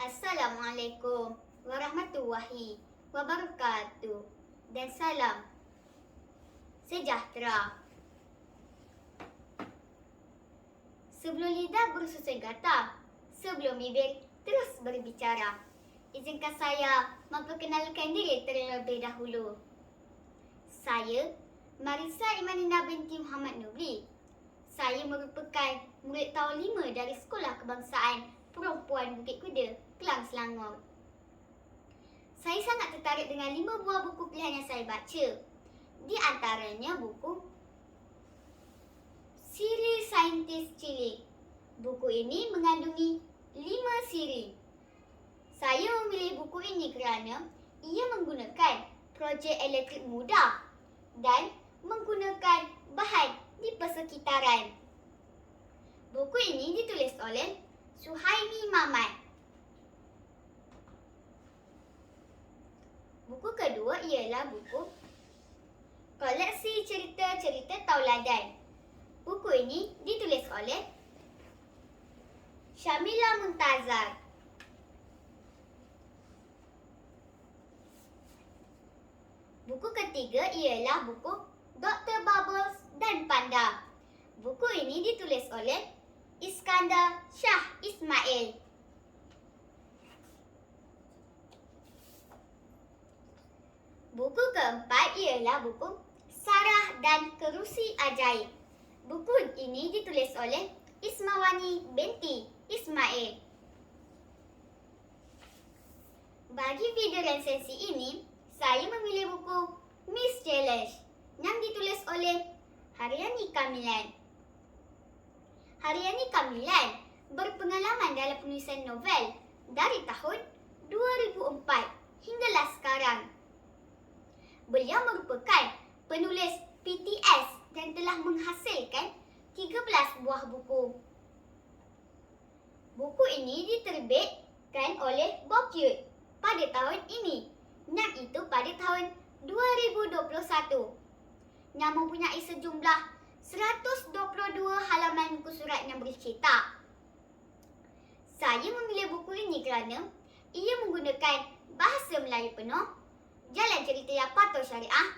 Assalamualaikum warahmatullahi wabarakatuh dan salam sejahtera. Sebelum lidah bersusun kata, sebelum bibir terus berbicara, izinkan saya memperkenalkan diri terlebih dahulu. Saya Marisa Imanina binti Muhammad Nurli. Saya merupakan murid tahun 5 dari Sekolah Kebangsaan Perempuan Bukit Kuda, Kelang, Selangor. Saya sangat tertarik dengan 5 buah buku pilihan yang saya baca. Di antaranya buku Siri Saintis Cilik. Buku ini mengandungi 5 siri. Saya memilih buku ini kerana ia menggunakan projek elektrik mudah dan menggunakan bahan di persekitaran. Buku ini ditulis oleh Suhaimi Mamat. Buku kedua ialah buku Koleksi Cerita-Cerita Tauladan. Buku ini ditulis oleh Syamila Muntazar. Buku ketiga ialah buku Dr. Bubbles dan Panda. Buku ini ditulis oleh Iskandar Shah Ismail. Buku keempat ialah buku Sarah dan Kerusi Ajaib. Buku ini ditulis oleh Ismawani binti Ismail. Bagi video resensi ini, saya memilih buku Miss Challenge yang ditulis oleh Haryani Kamilan. Haryani Kamilan berpengalaman dalam penulisan novel dari tahun 2004 hinggalah sekarang. Beliau merupakan penulis PTS dan telah menghasilkan 13 buah buku. Buku ini diterbitkan oleh Bokyut pada tahun ini, yang itu pada tahun 2021, yang mempunyai sejumlah 122 halaman buku surat yang bercetak. Saya memilih buku ini kerana ia menggunakan bahasa Melayu penuh, jalan cerita yang patuh syariah,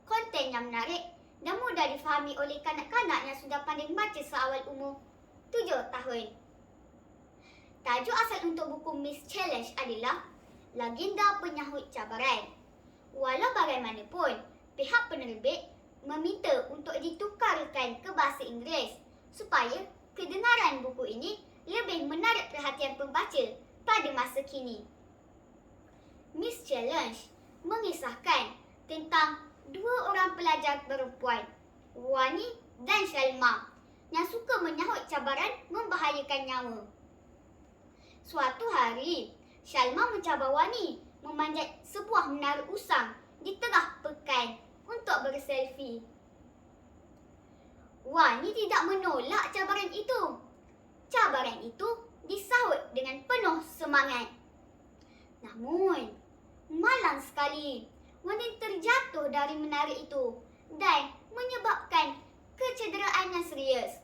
konten yang menarik dan mudah difahami oleh kanak-kanak yang sudah pandai membaca seawal umur 7 tahun. Tajuk asal untuk buku Miss Challenge adalah Legenda Penyahut Cabaran. Walau bagaimanapun, pihak penerbit meminta untuk ditukarkan ke bahasa Inggeris supaya kedengaran buku ini lebih menarik perhatian pembaca pada masa kini. Miss Challenge mengisahkan tentang 2 orang pelajar perempuan, Wani dan Shalma, yang suka menyahut cabaran membahayakan nyawa. Suatu hari, Shalma mencabar Wani memanjat sebuah menara usang di tengah pekan untuk berselfie. Wani tidak menolak cabaran itu. Cabaran itu disahut dengan penuh semangat. Namun, malang sekali Wani terjatuh dari menara itu dan menyebabkan kecederaan yang serius.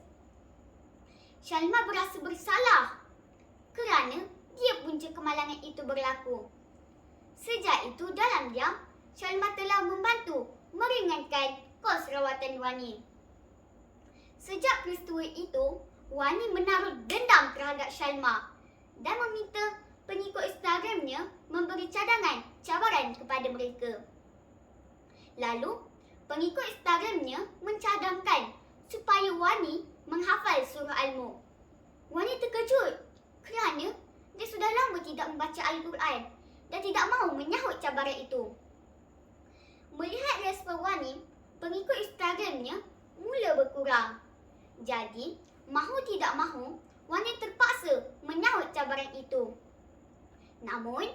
Shalma berasa bersalah kerana dia punca kemalangan itu berlaku. Sejak itu dalam diam, Shalma telah membantu meringankan kos rawatan Wani. Sejak peristiwa itu, Wani menaruh dendam terhadap Shalma dan meminta pengikut Instagramnya memberi cadangan cabaran kepada mereka. Lalu, pengikut Instagramnya mencadangkan supaya Wani menghafal surah Al-Mulk. Wani terkejut kerana dia sudah lama tidak membaca Al-Quran dan tidak mahu menyahut cabaran itu. Melihat respon Wani, pengikut Instagramnya mula berkurang. Jadi, mahu tidak mahu, Wani terpaksa menyahut cabaran itu. Namun,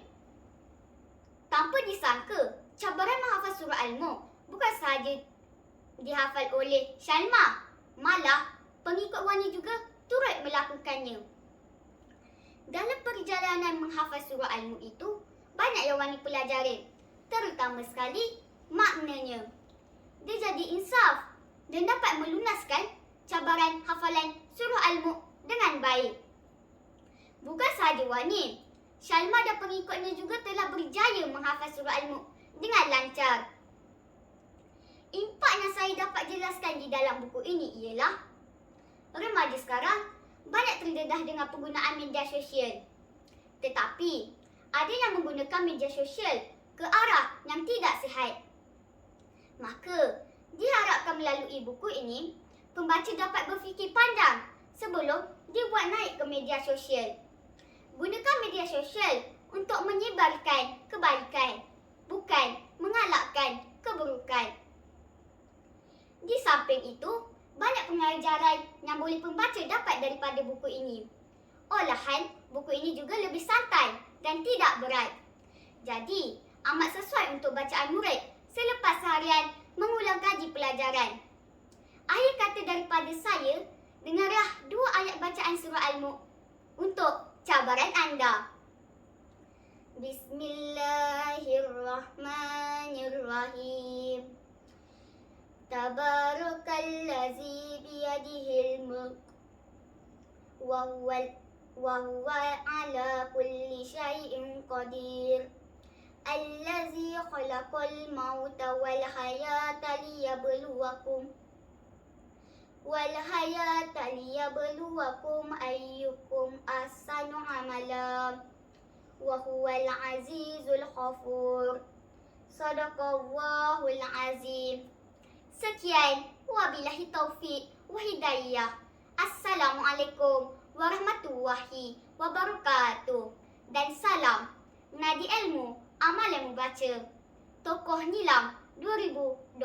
tanpa disangka, cabaran menghafal surah Al-Mulk bukan sahaja dihafal oleh Shalma, malah pengikut Wani juga turut melakukannya. Dalam perjalanan menghafal surah Al-Mulk itu, banyak yang Wani pelajari, terutama sekali maknanya. Dia jadi insaf dan dapat melunaskan cabaran hafalan surah Al-Mulk dengan baik. Bukan sahaja Wani, Syalma dan pengikutnya juga telah berjaya menghafal surah Al-Mulk dengan lancar. Impak yang saya dapat jelaskan di dalam buku ini ialah remaja sekarang banyak terdedah dengan penggunaan media sosial. Tetapi, ada yang menggunakan media sosial ke arah yang tidak sihat. Maka, diharapkan melalui buku ini, pembaca dapat berfikir panjang sebelum dibuat naik ke media sosial. Gunakan media sosial untuk menyebarkan kebaikan, bukan mengalahkan keburukan. Di samping itu, banyak pengajaran yang boleh pembaca dapat daripada buku ini. Olahan, buku ini juga lebih santai dan tidak berat. Jadi, amat sesuai untuk bacaan murid selepas seharian mengulang kaji pelajaran. Akhir kata daripada saya, dengarlah 2 ayat bacaan surah Al-Mulk untuk cabaran anda. Bismillahirrahmanirrahim. Tabarakalladzi biyadihil mulk wa huwa ala kulli syai'in qadir. Allazi khalaqal mauta wal hayata liyabluwakum ayyukum ahsanu amala wa huwal azizul ghafur. Shadaqallahul azim. Sekian, wabillahi taufik wa hidayah. Assalamualaikum warahmatullahi wabarakatuh. Dan salam Ngadi Ilmu Amalan Membaca. Tokoh Nilam 2021.